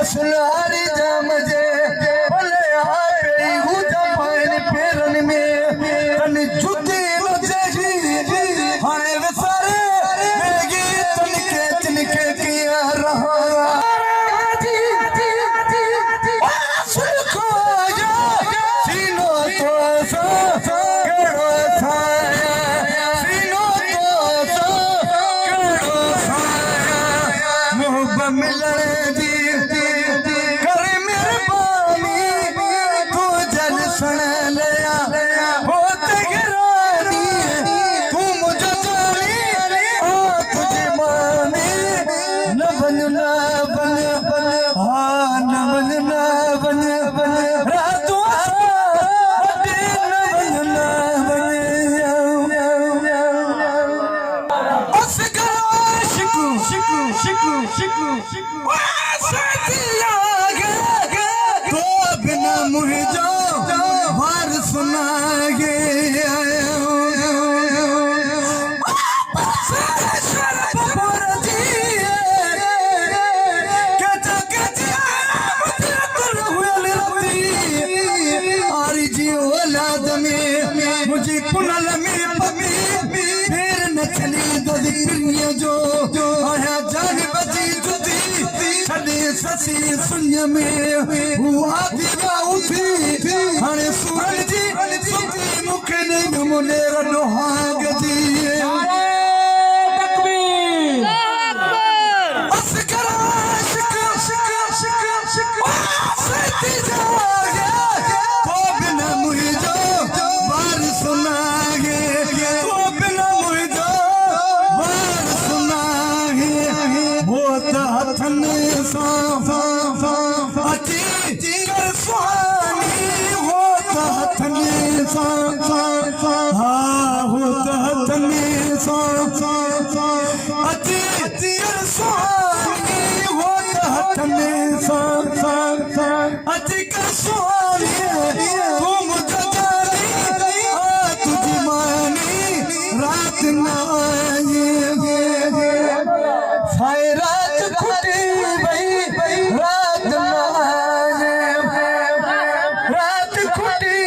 सुनारी जामजे भले आपे हुजा पाइन पेरन में तन जुती नचेगी हाने विसारे मेगी तनके किया रहा सुखो जा सीनो तो सा केड़ो छाया सीनो तो सा केड़ो छाया मोहब्बत मिलने दी सुन लिया होते गिरानी तू मुझे जानी तुझे मानी न बन हाँ न बन रातों न बन उस शिकू शिकू शिकू शिकू शिकू तो बिना मुझे सुनागे मुझे कुनल में पमी फिर न चली दो जो आया जान बची जुती छड़े ससी सुन्य में हुआ दिया उठी हने सूरज जी सुती मुखे ने मुने रनो हाग जी तकबीर बस करा शिक सती जागे तो बिना मुझे बार सुनागे तो बिना मुझे बार सुनागे वो हथन सा अची कर सुहानी हो हथन सा हाँ हो हथन सा अची कर सुहानी हो हथन सा अची कर सुहानी तू मुझे जानी तुझी मानी रात न आई रात खुटी रात न आए रात खुटी